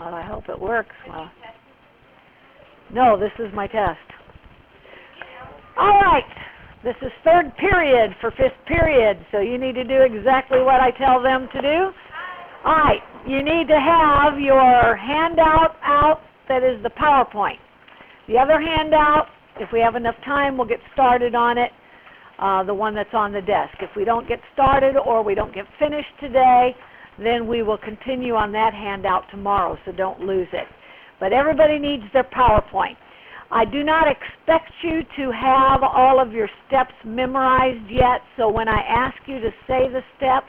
Well, I hope it works. Well, no, this is my test. All right. This is third period for fifth period, so you need to do exactly what I tell them to do. All right. You need to have your handout out that is the PowerPoint. The other handout, if we have enough time, we'll get started on it, the one that's on the desk. If we don't get started or we don't get finished today, then we will continue on that handout tomorrow, so don't lose it. But everybody needs their PowerPoint. I do not expect you to have all of your steps memorized yet, so when I ask you to say the steps,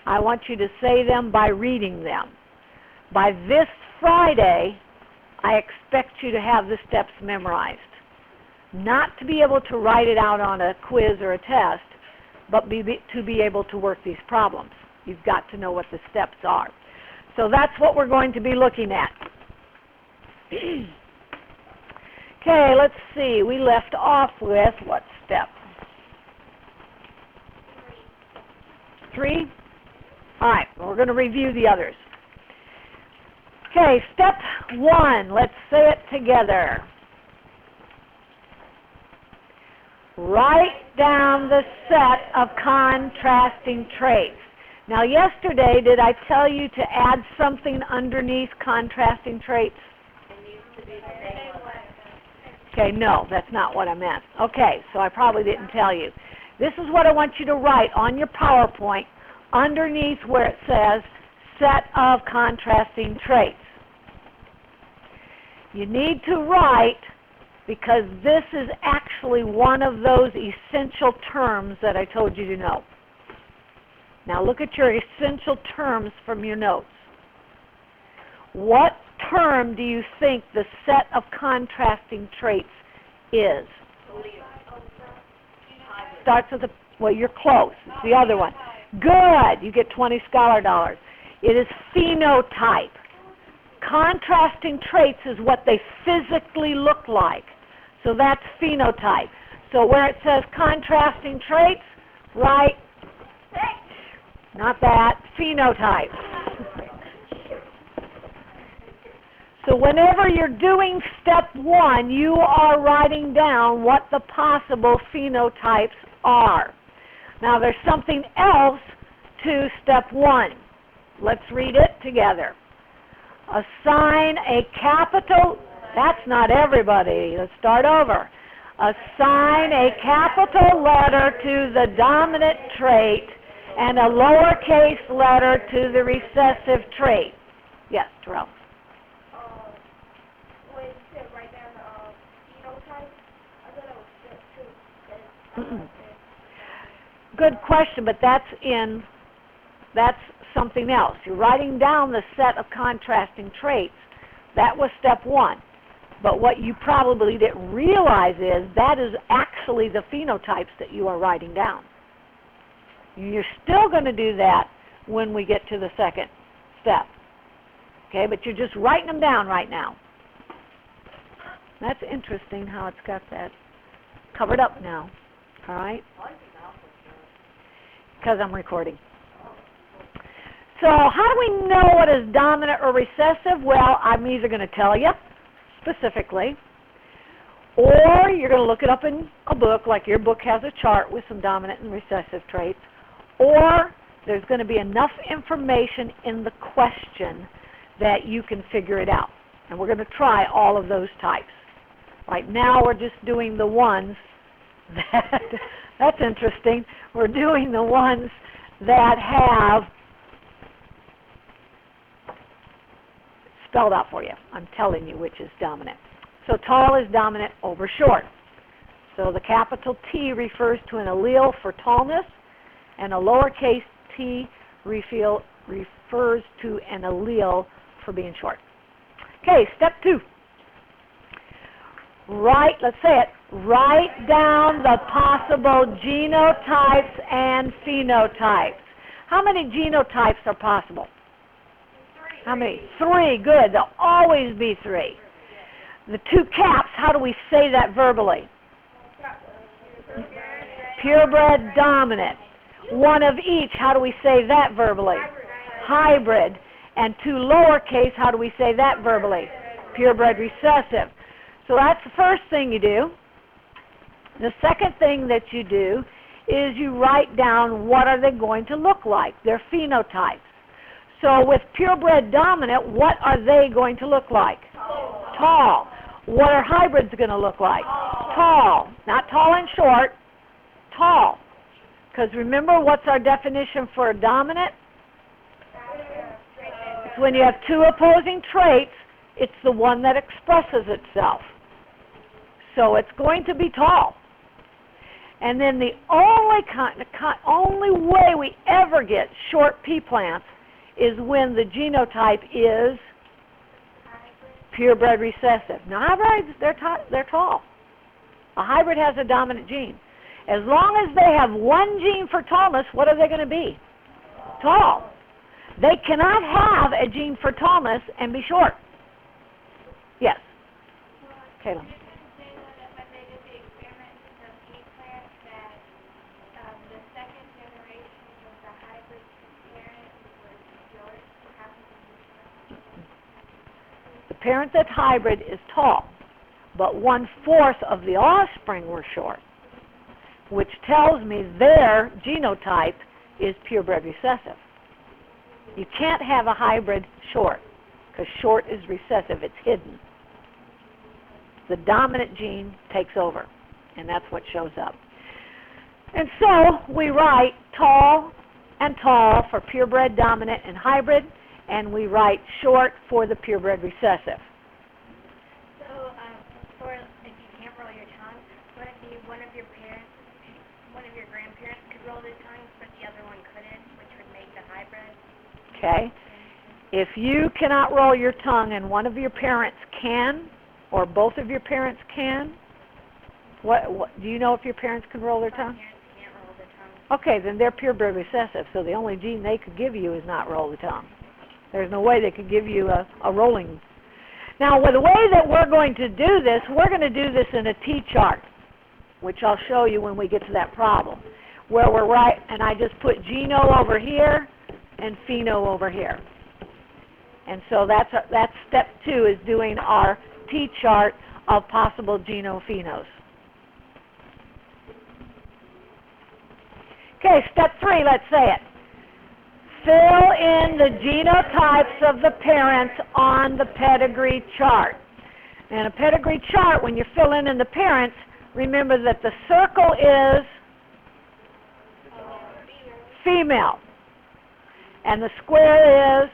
I want you to say them by reading them. By this Friday, I expect you to have the steps memorized. Not to be able to write it out on a quiz or a test, but to be able to work these problems. You've got to know what the steps are. So that's what we're going to be looking at. Okay, let's see. We left off with what step? 3? All right, well, we're going to review the others. Okay, step 1. Let's say it together. Write down the set of contrasting traits. Now, yesterday, did I tell you to add something underneath contrasting traits? Okay, no, that's not what I meant. Okay, so I probably didn't tell you. This is what I want you to write on your PowerPoint underneath where it says set of contrasting traits. You need to write, because this is actually one of those essential terms that I told you to know. Now look at your essential terms from your notes. What term do you think the set of contrasting traits is? Starts with well, you're close. It's the other one. Good. You get 20 scholar dollars. It is phenotype. Contrasting traits is what they physically look like. So that's phenotype. So where it says contrasting traits, write, not that, phenotype. So whenever you're doing step 1, you are writing down what the possible phenotypes are. Now there's something else to step 1. Let's read it together. Assign a capital, that's not everybody, let's start over. Assign a capital letter to the dominant trait and a lowercase letter to the recessive trait. Yes, Terrell. Good question, but that's something else. You're writing down the set of contrasting traits. That was step 1. But what you probably didn't realize is that is actually the phenotypes that you are writing down. You're still going to do that when we get to the second step. Okay, but you're just writing them down right now. That's interesting how it's got that covered up now. All right? Because I'm recording. So how do we know what is dominant or recessive? Well, I'm either going to tell you specifically, or you're going to look it up in a book, like your book has a chart with some dominant and recessive traits, or there's going to be enough information in the question that you can figure it out. And we're going to try all of those types. Right now we're just doing the ones that, that's interesting, we're doing the ones that have spelled out for you. I'm telling you which is dominant. So tall is dominant over short. So the capital T refers to an allele for tallness, and a lowercase t refers to an allele for being short. Okay, step 2. Let's say it. Write down the possible genotypes and phenotypes. How many genotypes are possible? 3. How many? 3. Good. There'll always be 3. The 2 caps, how do we say that verbally? Purebred, dominant. 1 of each, how do we say that verbally? Hybrid. And 2 lowercase, how do we say that verbally? Purebred recessive. So that's the first thing you do. The second thing that you do is you write down what are they going to look like, their phenotypes. So with purebred dominant, what are they going to look like? Tall. What are hybrids going to look like? Tall. Not tall and short, tall. Because remember, what's our definition for a dominant? It's when you have 2 opposing traits, it's the one that expresses itself. So it's going to be tall. And then the only way we ever get short pea plants is when the genotype is purebred recessive. Now hybrids, they're tall. A hybrid has a dominant gene. As long as they have 1 gene for tallness, what are they going to be? Tall. They cannot have a gene for tallness and be short. Yes. Caleb. The parent that's hybrid is tall, but 1/4 of the offspring were short, which tells me their genotype is purebred recessive. You can't have a hybrid short, because short is recessive. It's hidden. The dominant gene takes over, and that's what shows up. And so we write tall and tall for purebred dominant and hybrid, and we write short for the purebred recessive. So, for if you can't roll your tongue, what if one of your grandparents could roll their tongue, but the other one couldn't, which would make the hybrid? Okay. If you cannot roll your tongue and one of your parents can, or both of your parents can, what do you know if your parents can roll their tongue? Parents can't roll their tongue. Okay, then they're purebred recessive, so the only gene they could give you is not roll the tongue. There's no way they could give you a rolling. Now, with the way that we're going to do this, we're going to do this in a T-chart, which I'll show you when we get to that problem, where we're right, and I just put geno over here and pheno over here. And so that's step 2, is doing our T-chart of possible genophenos. Okay, step 3, let's say it. Fill in the genotypes of the parents on the pedigree chart. And a pedigree chart, when you fill in the parents, remember that the circle is female, and the square is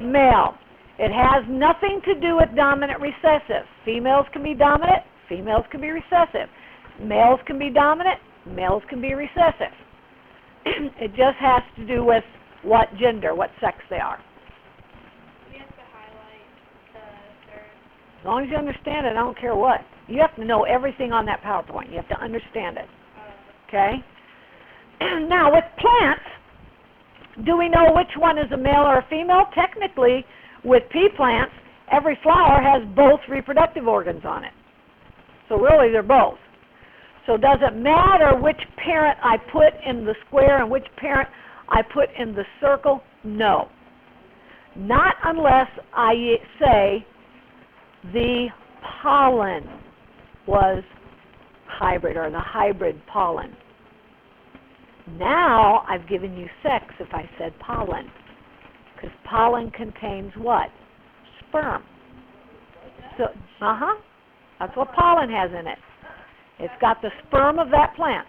male. It has nothing to do with dominant recessive. Females can be dominant, females can be recessive. Males can be dominant, males can be recessive. It just has to do with what gender, what sex they are. We have to highlight the third. As long as you understand it, I don't care what. You have to know everything on that PowerPoint. You have to understand it. Okay? Now, with plants, do we know which one is a male or a female? Technically, with pea plants, every flower has both reproductive organs on it. So really, they're both. So does it matter which parent I put in the square and which parent I put in the circle? No. Not unless I say the pollen was hybrid, or the hybrid pollen. Now I've given you sex if I said pollen, because pollen contains what? Sperm. So, that's what pollen has in it. It's got the sperm of that plant.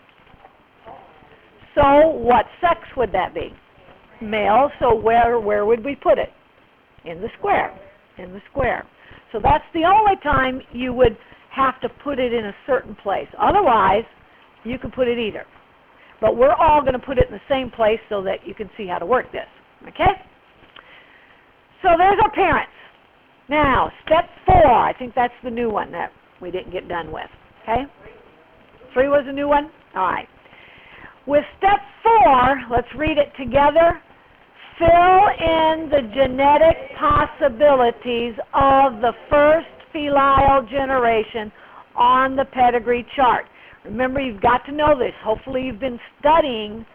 So what sex would that be? Male, so where would we put it? In the square. In the square. So that's the only time you would have to put it in a certain place. Otherwise, you can put it either. But we're all going to put it in the same place so that you can see how to work this. Okay? So there's our parents. Now, step 4. I think that's the new one that we didn't get done with. Okay? 3 was a new one? All right. With step 4, let's read it together. Fill in the genetic possibilities of the first filial generation on the pedigree chart. Remember, you've got to know this. Hopefully you've been studying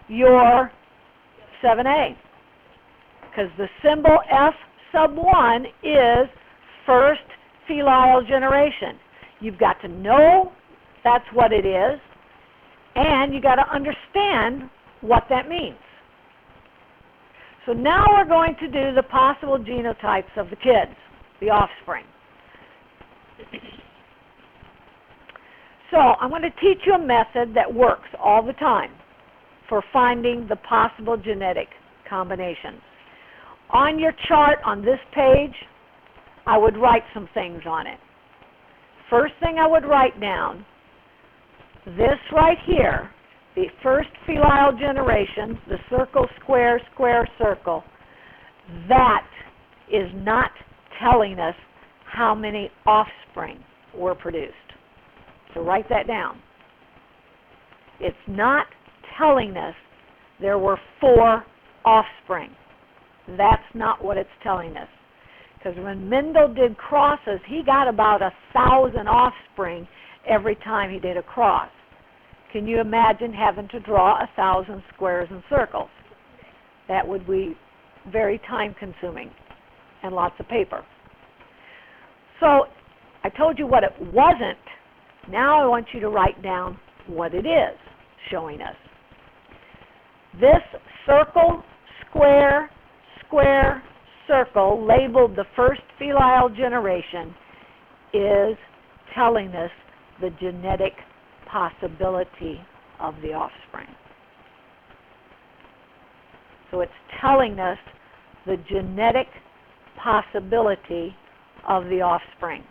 your 7A. because the symbol F sub 1 is first filial generation. You've got to know that's what it is, and you got to understand what that means. So now we're going to do the possible genotypes of the kids, the offspring. So I'm going to teach you a method that works all the time for finding the possible genetic combinations. On your chart on this page, I would write some things on it. First thing I would write down, this right here, the first filial generation, the circle, square, square, circle, that is not telling us how many offspring were produced. So write that down. It's not telling us there were 4 offspring. That's not what it's telling us. Because when Mendel did crosses, he got about 1,000 offspring every time he did a cross. Can you imagine having to draw 1,000 squares and circles? That would be very time-consuming and lots of paper. So I told you what it wasn't. Now I want you to write down what it is showing us. This circle, square, square, circle, labeled the first filial generation, is telling us the genetic possibility of the offspring. So it's telling us the genetic possibility of the offspring.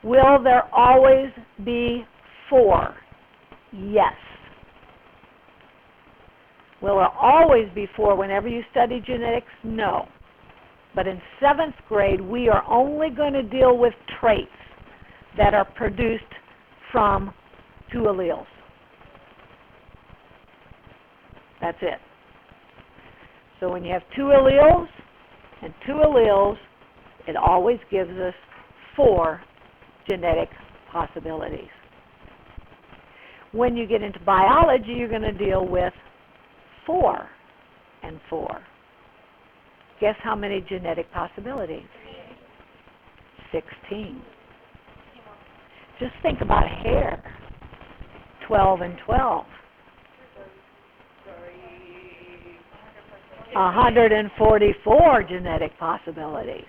Will there always be 4? Yes. Will there always be 4 whenever you study genetics? No. But in 7th grade, we are only going to deal with traits that are produced from 2 alleles. That's it. So when you have 2 alleles and 2 alleles, it always gives us 4 genetic possibilities. When you get into biology, you're going to deal with 4 and 4. Guess how many genetic possibilities? 16. Just think about hair. 12 and 12. 144 genetic possibilities.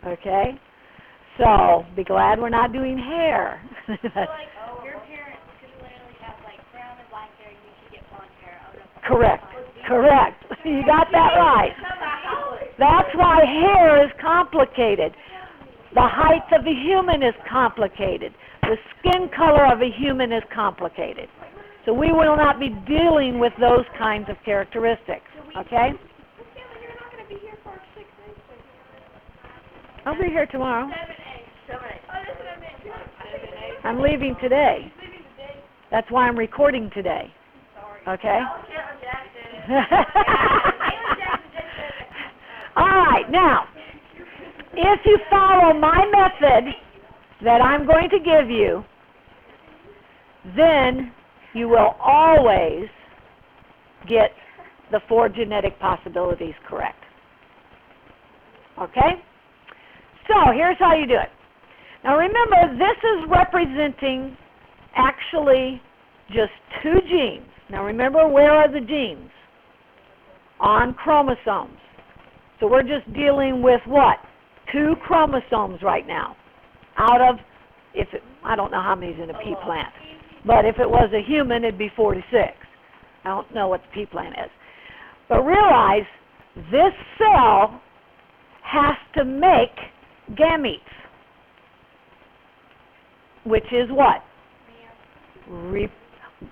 Okay? So, be glad we're not doing hair. So, like, your parents could literally have, like, brown and black hair, and you could get blonde hair. Correct. Correct. You got that right. That's why hair is complicated. The height of a human is complicated. The skin color of a human is complicated. So we will not be dealing with those kinds of characteristics. Okay? You're not going to be here for 6 days. I'll be here tomorrow. 7, 8. 7, 8. Oh, that's what I meant. 7, 8. I'm leaving today. That's why I'm recording today. Okay? All right, now, if you follow my method that I'm going to give you, then you will always get the 4 genetic possibilities correct. Okay? So, here's how you do it. Now remember, this is representing actually just 2 genes. Now remember, where are the genes? On chromosomes. So we're just dealing with what? 2 chromosomes right now. Out of, I don't know how many's in a pea plant, but if it was a human, it'd be 46. I don't know what the pea plant is. But realize, this cell has to make gametes, which is what?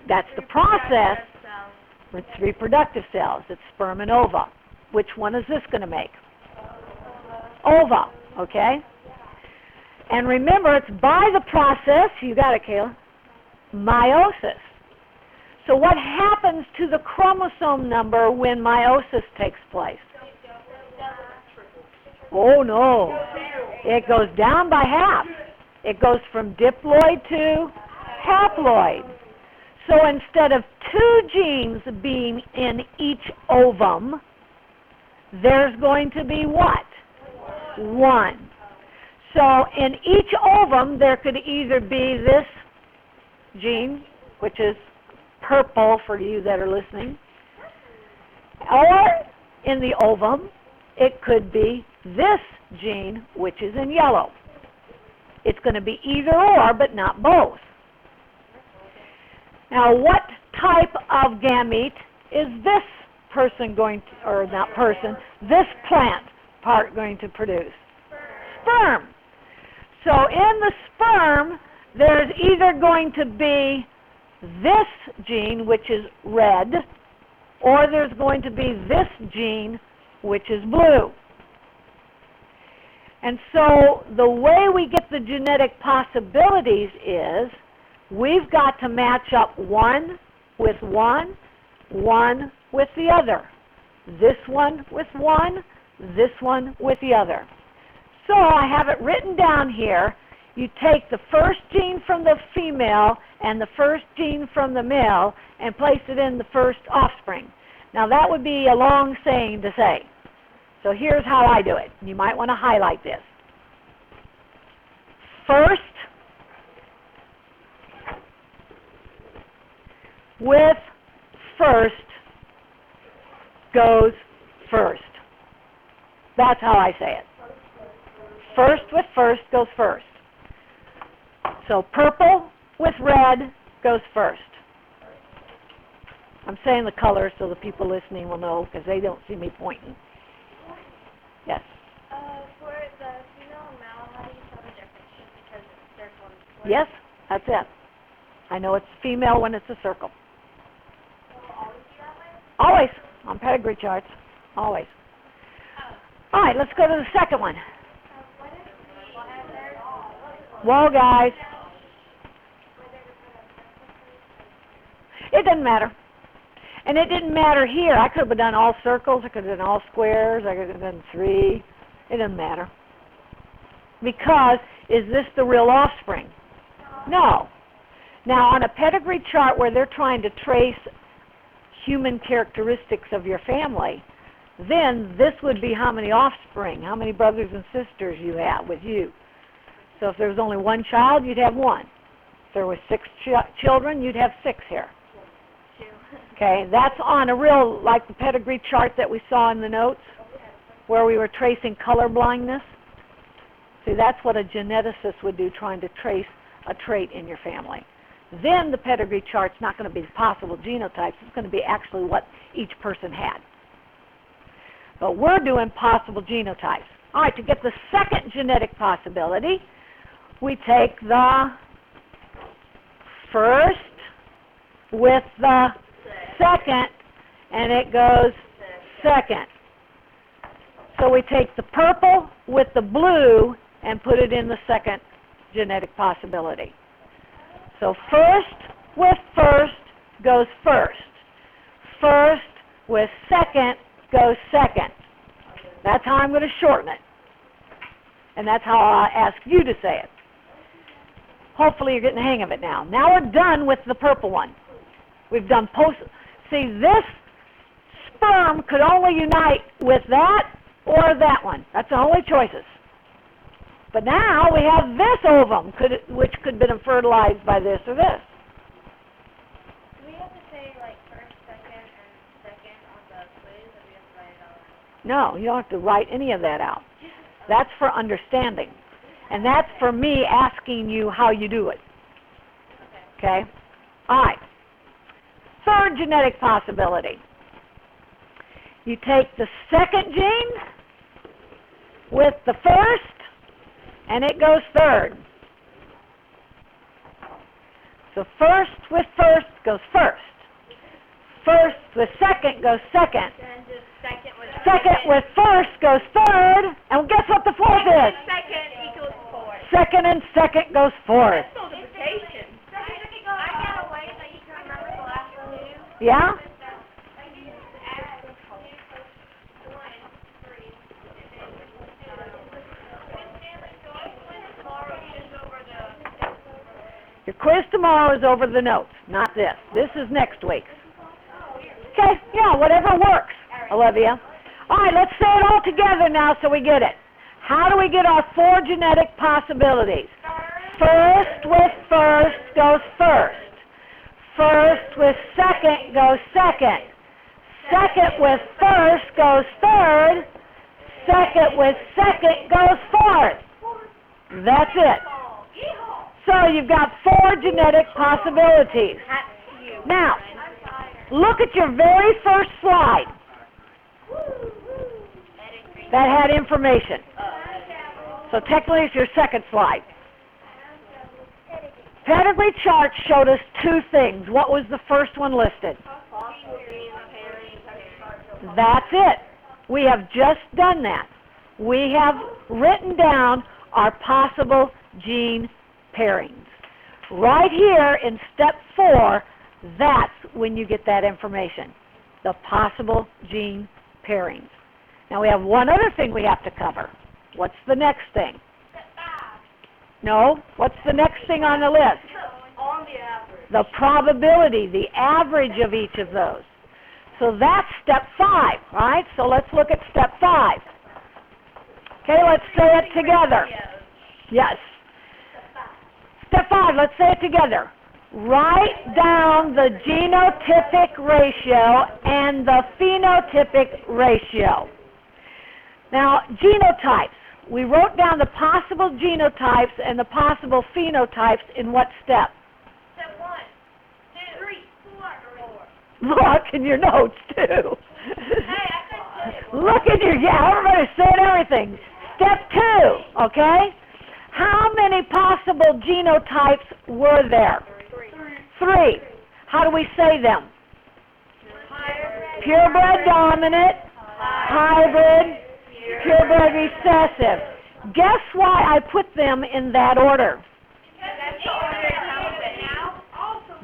That's the process. It's reproductive cells. It's sperm and ova. Which one is this going to make? Ova, okay? And remember, it's by the process, you got it, Kayla, meiosis. So what happens to the chromosome number when meiosis takes place? Oh, no. It goes down by half. It goes from diploid to haploid. So instead of 2 genes being in each ovum, there's going to be what? 1. So in each ovum, there could either be this gene, which is purple for you that are listening, or in the ovum, it could be this gene, which is in yellow. It's going to be either or, but not both. Now, what type of gamete is this person going to, or not person, this plant part going to produce? Sperm. So in the sperm, there's either going to be this gene, which is red, or there's going to be this gene, which is blue. And so the way we get the genetic possibilities is we've got to match up one with one, one with the other. This one with one, this one with the other. So I have it written down here. You take the first gene from the female and the first gene from the male and place it in the first offspring. Now that would be a long saying to say. So here's how I do it. You might want to highlight this. First with first goes first. That's how I say it. First with first goes first. So purple with red goes first. I'm saying the colors so the people listening will know because they don't see me pointing. Yes? For the female and male, how do you tell the difference? Just because it's circle and square? Yes, that's it. I know it's female when it's a circle. Will it always be that way? Always. On pedigree charts. Always. All right, let's go to the second one. What is the weather? Whoa, guys. It doesn't matter. And it didn't matter here. I could have done all circles. I could have done all squares. I could have done 3. It doesn't matter. Because, is this the real offspring? No. Now, on a pedigree chart where they're trying to trace human characteristics of your family, then this would be how many offspring, how many brothers and sisters you have with you. So if there was only 1 child, you'd have 1. If there were 6 children, you'd have 6 here. Okay, that's on a real, like the pedigree chart that we saw in the notes, where we were tracing color blindness. See, that's what a geneticist would do, trying to trace a trait in your family. Then the pedigree chart's not going to be possible genotypes. It's going to be actually what each person had. But we're doing possible genotypes. All right, to get the second genetic possibility, we take the first with the second, and it goes second. So we take the purple with the blue and put it in the second genetic possibility. So first with first goes first. First with second goes second. That's how I'm going to shorten it. And that's how I ask you to say it. Hopefully you're getting the hang of it now. Now we're done with the purple one. We've done see, this sperm could only unite with that or that one. That's the only choices. But now we have this ovum, which could have been fertilized by this or this. Do we have to say, like, first, second, and second on the quiz, or do we have to write it all out? No, you don't have to write any of that out. That's for understanding. And that's for me asking you how you do it. Okay? All right. Third genetic possibility. You take the second gene with the first, and it goes third. So first with first goes first. First with second goes second. Then just Second with first goes third. And guess what the fourth is? Second equals fourth. Second and second goes fourth. Multiplication. I got a way that you can remember the last one you do. Yeah? Your quiz tomorrow is over the notes. not this. This is next week's. Okay, yeah, whatever works, Olivia. All right, let's say it all together now so we get it. How do we get our 4 genetic possibilities? First with first goes first. First with second goes second. Second with first goes third. Second with second goes fourth. That's it. So you've got 4 genetic possibilities. Now, look at your very first slide. That had information. So technically it's your second slide. Pedigree chart showed us 2 things. What was the first one listed? That's it. We have just done that. We have written down our possible gene pairings. Right here in step 4, that's when you get that information, the possible gene pairings. Now we have one other thing we have to cover. What's the next thing? No, what's the next thing on the list? On the average. The probability, the average of each of those. So that's step 5, right? So let's look at step 5. Okay, let's say it together. Yes. Step 5, let's say it together. Write down the genotypic ratio and the phenotypic ratio. Now, genotypes. We wrote down the possible genotypes and the possible phenotypes in what step? Step 1, 2, 3, 4. Look in your notes, too. Hey, I said it. Look in your, yeah, everybody's saying everything. Step 2, okay? How many possible genotypes were there? 3. How do we say them? Purebred dominant, hybrid, purebred recessive. Guess why I put them in that order?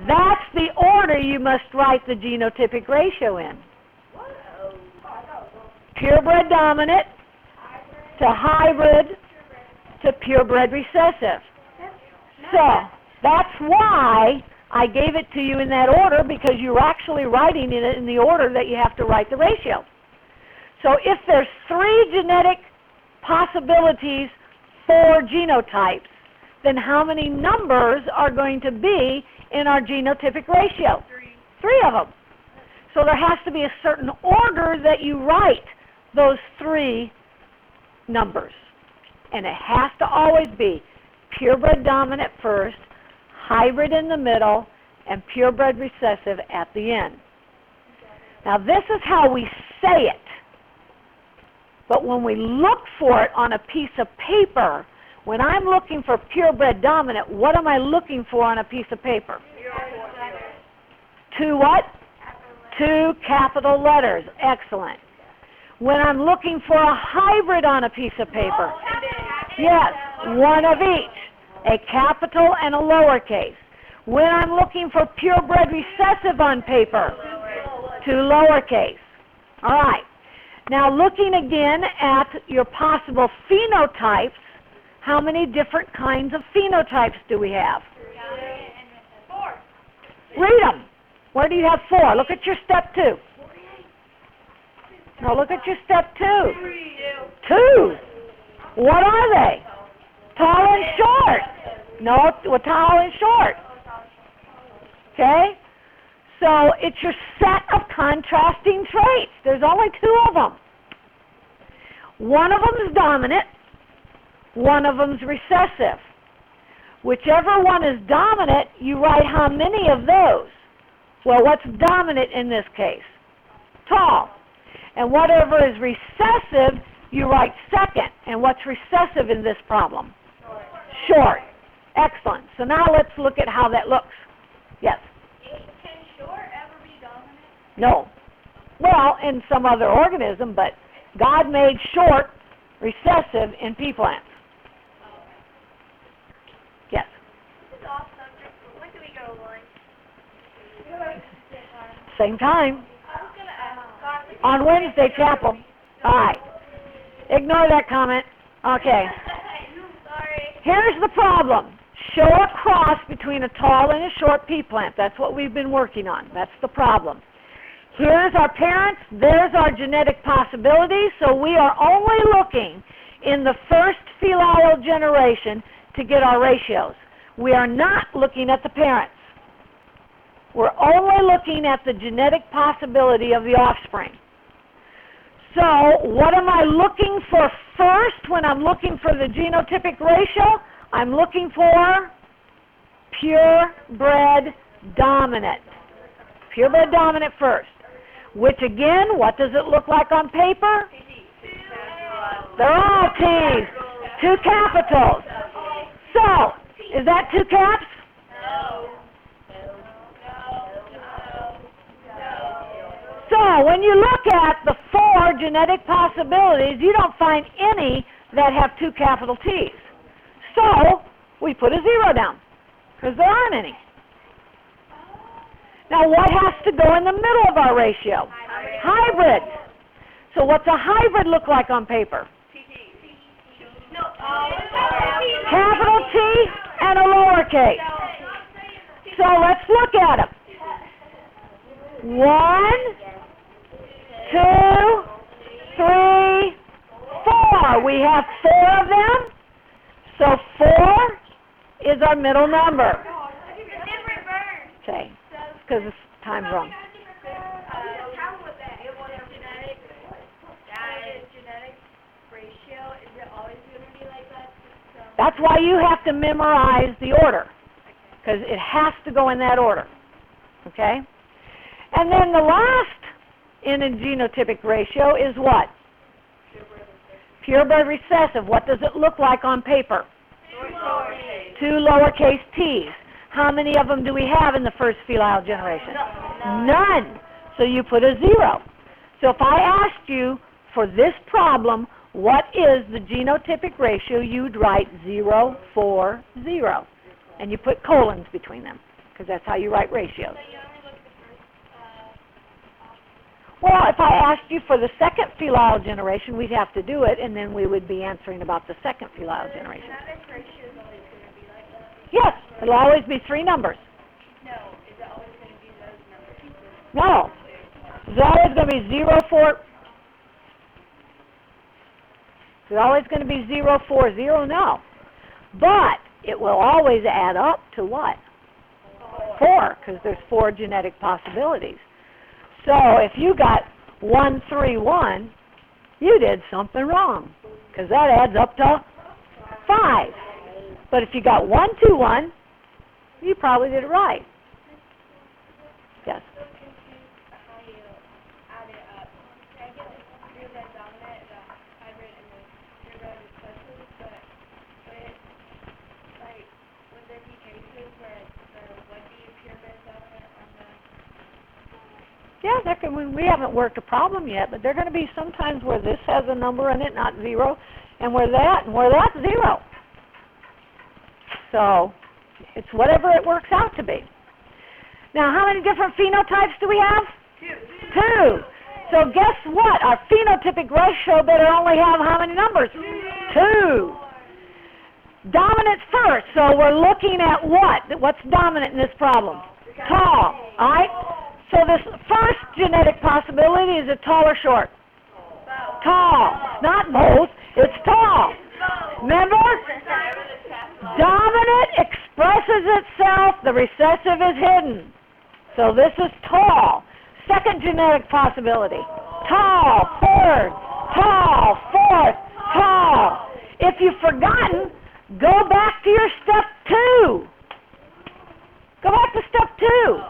That's the order you must write the genotypic ratio in. Purebred dominant to hybrid to purebred recessive. So that's why I gave it to you in that order, because you're actually writing it in the order that you have to write the ratio. So if there's 3 genetic possibilities for genotypes, then how many numbers are going to be in our genotypic ratio? 3 of them. So there has to be a certain order that you write those 3 numbers. And it has to always be purebred dominant first, hybrid in the middle, and purebred recessive at the end. Now this is how we say it. But when we look for it on a piece of paper, when I'm looking for purebred dominant, what am I looking for on a piece of paper? 2 what? 2 capital letters. Excellent. When I'm looking for a hybrid on a piece of paper, yes, 1 of each, a capital and a lowercase. When I'm looking for purebred recessive on paper, 2 lowercase. All right. Now looking again at your possible phenotypes, how many different kinds of phenotypes do we have? 4. Read them. Where do you have 4? Look at your step 2. No, look at your step 2. 2. What are they? Tall and short. No, well, tall and short. Okay? So it's your set of contrasting traits. There's only 2 of them. One of them is dominant. One of them is recessive. Whichever one is dominant, you write how many of those. Well, what's dominant in this case? Tall. And whatever is recessive, you write second. And what's recessive in this problem? Short. Excellent. So now let's look at how that looks. Yes? Can short ever be dominant? No. Well, in some other organism, but God made short recessive in pea plants. Yes? This is off subject, but when do we go to lunch? Same time. I was going to ask. On Wednesday, chapel. All right. Ignore that comment. Okay. Sorry. Here's the problem. show a cross between a tall and a short pea plant. That's what we've been working on. That's the problem. Here's our parents. There's our genetic possibilities. So we are only looking in the first filial generation to get our ratios. We are not looking at the parents. We're only looking at the genetic possibility of the offspring. So what am I looking for first when I'm looking for the genotypic ratio? I'm looking for purebred dominant. Purebred dominant first. Which again, what does it look like on paper? They're all T's. 2 capitals. So, is that 2 caps? So, when you look at the 4 genetic possibilities, you don't find any that have 2 capital T's. So, we put a 0 down, because there aren't any. Now, what has to go in the middle of our ratio? Hybrid. So, what's a hybrid look like on paper? Capital T and a lowercase. So, let's look at them. 1, 2, 3, 4. We have 4 of them. So 4 is our middle number. Okay, because the time's wrong. That's why you have to memorize the order, because it has to go in that order. Okay? And then the last in a genotypic ratio is what? Purebred recessive. What does it look like on paper? 2 lowercase t's. How many of them do we have in the first filial generation? None. So you put a 0. So if I asked you for this problem, what is the genotypic ratio, you'd write 0, 4, 0. And you put colons between them, because that's how you write ratios. Well, if I asked you for the second filial generation, we'd have to do it, and then we would be answering about the second filial generation. Yes, it'll always be 3 numbers. No, is it always going to be those numbers? No. It's always going to be 0, 4. It's always going to be 0, 4, 0, no. But it will always add up to what? 4, because there's 4 genetic possibilities. So if you got 1, 3, 1, you did something wrong, because that adds up to 5. But if you got 1, 2, 1, you probably did it right. Yes? Yeah, there can, we haven't worked a problem yet, but there are going to be some times where this has a number in it, not 0, and where that's 0. So it's whatever it works out to be. Now, how many different phenotypes do we have? 2. So guess what? Our phenotypic ratio better only have how many numbers? 2. Dominant first. So we're looking at what? What's dominant in this problem? Tall. All right? So this first genetic possibility is it tall or short? Tall. Not both. It's tall. Remember? Dominant expresses itself. The recessive is hidden. So this is tall. Second genetic possibility. Tall. Third. Tall. Fourth. Tall. If you've forgotten, go back to your step 2. Go back to step 2.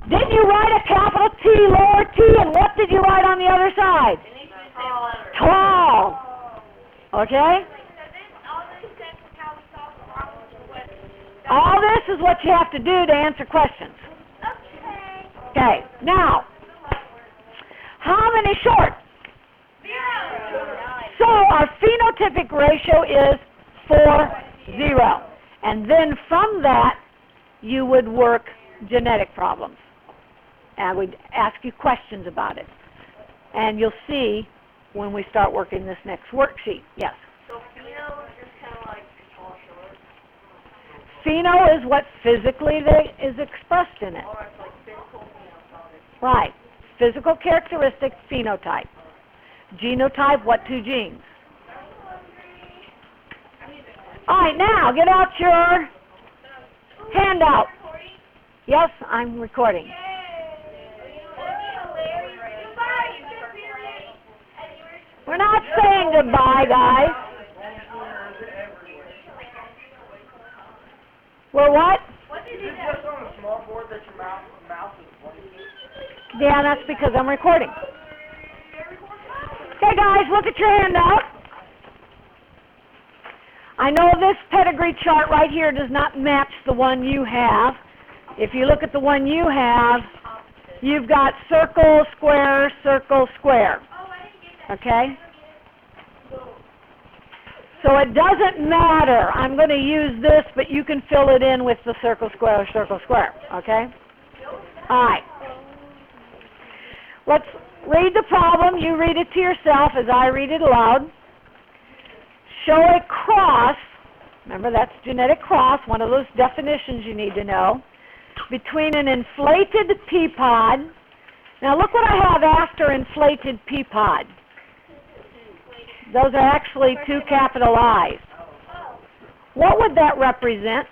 Didn't you write a capital T, lower t, and what did you write on the other side? Tall. Okay? All this is what you have to do to answer questions. Okay, now, how many short? 0. So our phenotypic ratio is 4, 0. And then from that, you would work genetic problems. And we'd ask you questions about it. And you'll see when we start working this next worksheet. Yes? So pheno is just kind of like tall, short? Pheno is what physically is expressed in it. Or it's like physical phenotype. Right. Physical characteristic, phenotype. Genotype, what two genes? All right, now get out your handout. Yes, I'm recording. We're not saying goodbye, guys. We're what? Is this just on a small board that your mouse is pointing? Yeah, that's because I'm recording. Okay, guys, look at your handout. I know this pedigree chart right here does not match the one you have. If you look at the one you have, you've got circle, square, circle, square. Okay? So it doesn't matter. I'm going to use this, but you can fill it in with the circle, square, circle, square. Okay? All right. Let's read the problem. You read it to yourself as I read it aloud. Show a cross, remember that's genetic cross, one of those definitions you need to know, between an inflated pea pod. Now look what I have after inflated pea pod. Those are actually two capital I's. What would that represent?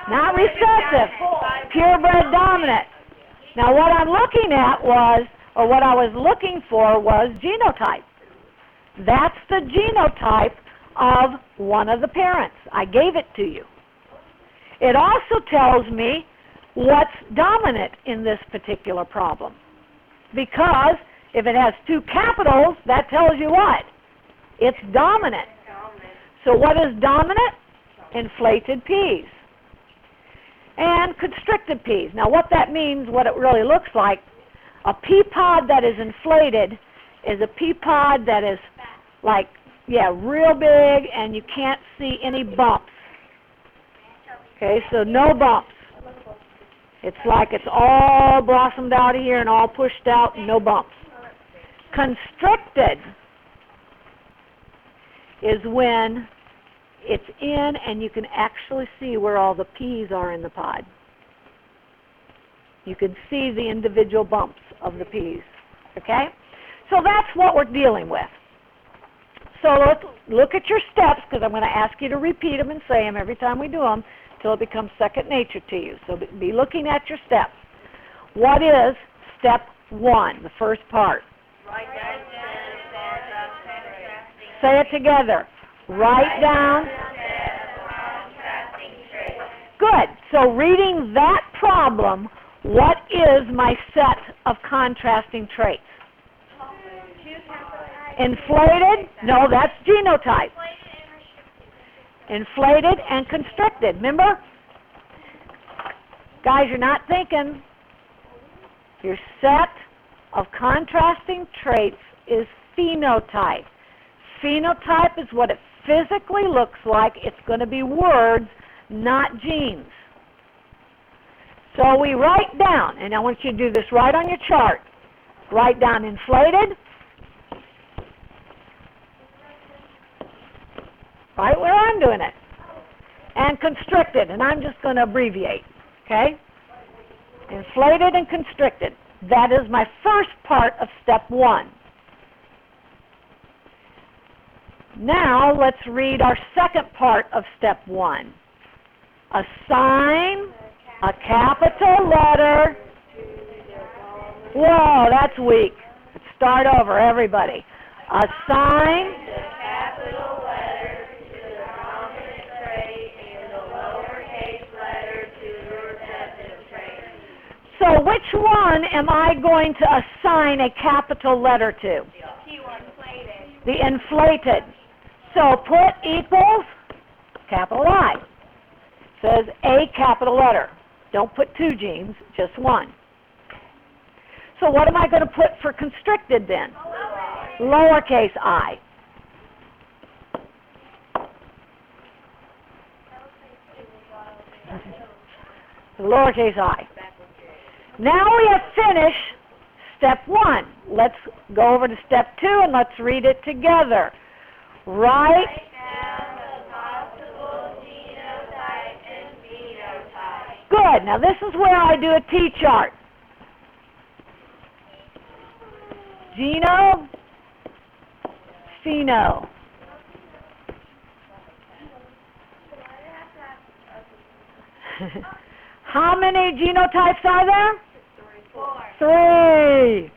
Not recessive, purebred dominant. Now what I'm looking at was, or what I was looking for was genotype. That's the genotype of one of the parents. I gave it to you. It also tells me what's dominant in this particular problem. Because if it has two capitals, that tells you what? It's dominant. So what is dominant? Inflated peas. And constricted peas. Now what that means, what it really looks like, a pea pod that is inflated is a pea pod that is like, real big and you can't see any bumps. Okay, so no bumps. It's like it's all blossomed out of here and all pushed out, no bumps. Constricted is when it's in and you can actually see where all the peas are in the pod. You can see the individual bumps of the peas, okay? So that's what we're dealing with. So let's look at your steps, because I'm going to ask you to repeat them and say them every time we do them until it becomes second nature to you. So be looking at your steps. What is step 1, the first part? Write down Say it together. Write down. Good. So reading that problem, what is my set of contrasting traits? Inflated? No, that's genotype. Inflated and constricted. Remember? Guys, you're not thinking. Your set of contrasting traits is phenotype. Phenotype is what it physically looks like. It's going to be words, not genes. So we write down, and I want you to do this right on your chart. Write down inflated, right where I'm doing it, and constricted, and I'm just going to abbreviate, okay? Inflated and constricted. That is my first part of step 1. Now let's read our second part of step 1. Assign a capital letter. Whoa, that's weak. Let's start over, everybody. Assign the capital letter to the dominant trait and the lowercase letter to the recessive trait. So which one am I going to assign a capital letter to? Inflated. The inflated. So put equals capital I. Says a capital letter. Don't put 2 genes, just 1. So what am I going to put for constricted then? Lowercase I. Lowercase I. Now we have finished step 1. Let's go over to step 2 and let's read it together. Write Down the Good. Now this is where I do a T-chart. Geno, pheno. How many genotypes are there? 3.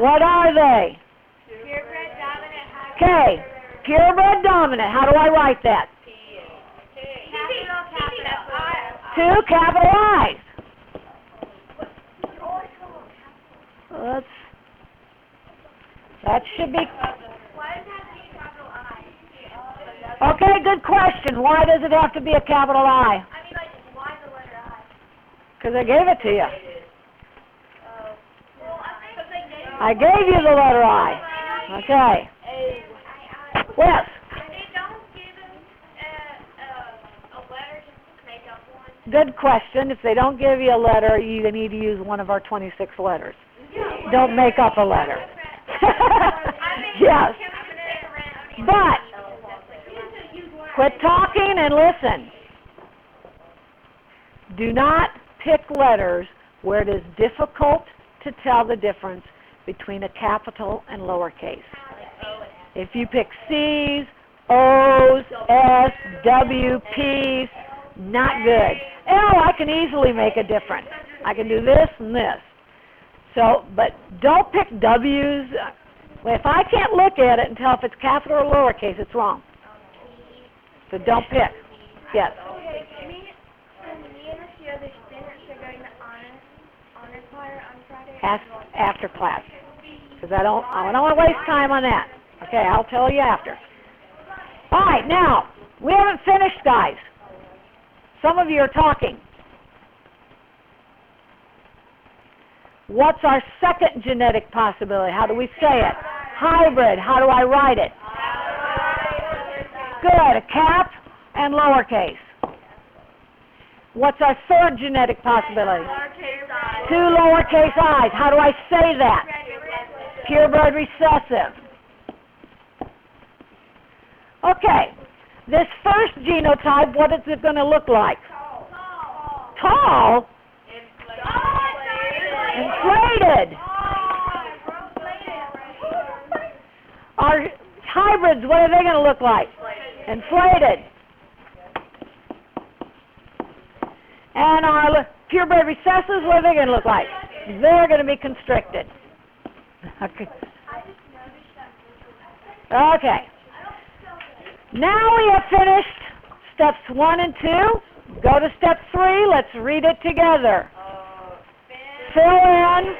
What are they? Purebred dominant. Okay. Purebred dominant. How do I write that? Capital I. 2 capital I's. That should be... Why does it have to be capital I? Okay, good question. Why does it have to be a capital I? I mean, like, why the letter I? Because I gave it to you. Well, I think because they gave I gave you the letter I. Okay. Yes. They don't give them a letter to make up one. Good question. If they don't give you a letter, you need to use one of our 26 letters. Don't make up a letter. Yes. But quit talking and listen. Do not pick letters where it is difficult to tell the difference between a capital and lowercase. If you pick C's, O's, S, W, P's, not good. L, I can easily make a difference. I can do this and this. So, but don't pick W's. Well, if I can't look at it and tell if it's capital or lowercase, it's wrong. So don't pick. Yes. Okay, me and a few other students are going to honor choir on Friday. After class. Because I don't want to waste time on that. Okay, I'll tell you after. All right, now, we haven't finished, guys. Some of you are talking. What's our second genetic possibility? How do we say it? Hybrid. How do I write it? Good. A cap and lowercase. What's our third genetic possibility? 2 lowercase i's. How do I say that? Purebred recessive. Okay. This first genotype, what is it going to look like? Tall? Inflated. Our hybrids, what are they going to look like? Inflated. And our purebred recessives, what are they going to look like? They're going to be constricted. Okay. Okay. Now we have finished steps 1 and 2. Go to step 3. Let's read it together. Fill in.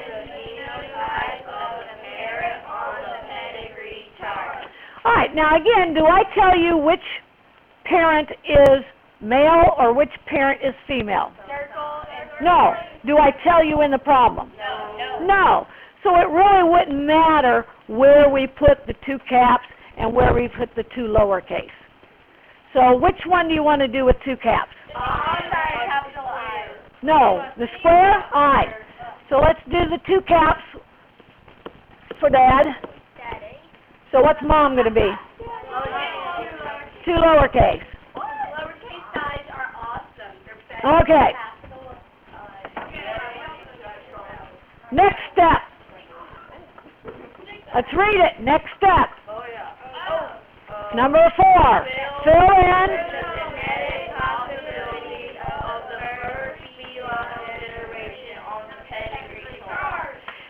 All right, now again, do I tell you which parent is male or which parent is female? No. Do I tell you in the problem? No. So it really wouldn't matter where we put the 2 caps and where we put the 2 lowercase. So which one do you want to do with 2 caps? No. The square? All right. So let's do the 2 caps for Dad. So what's Mom going to be? 2 lowercase. Lowercase i's are awesome. They're better. Okay. Next step. Let's read it. Next step. Number 4. Fill in.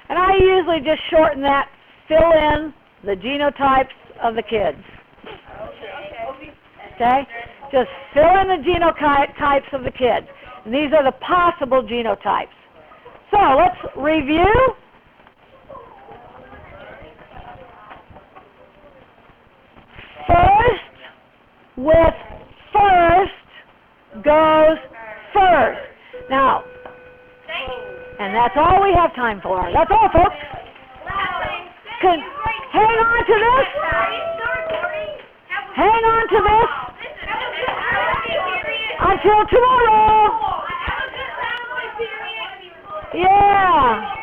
And I usually just shorten that. Fill in the genotypes of the kids. Okay? Just fill in the genotypes of the kids. And these are the possible genotypes. So let's review. First with first goes first. Now, and that's all we have time for. That's all, folks. Hang on to this. Hang on to this until tomorrow. Yeah.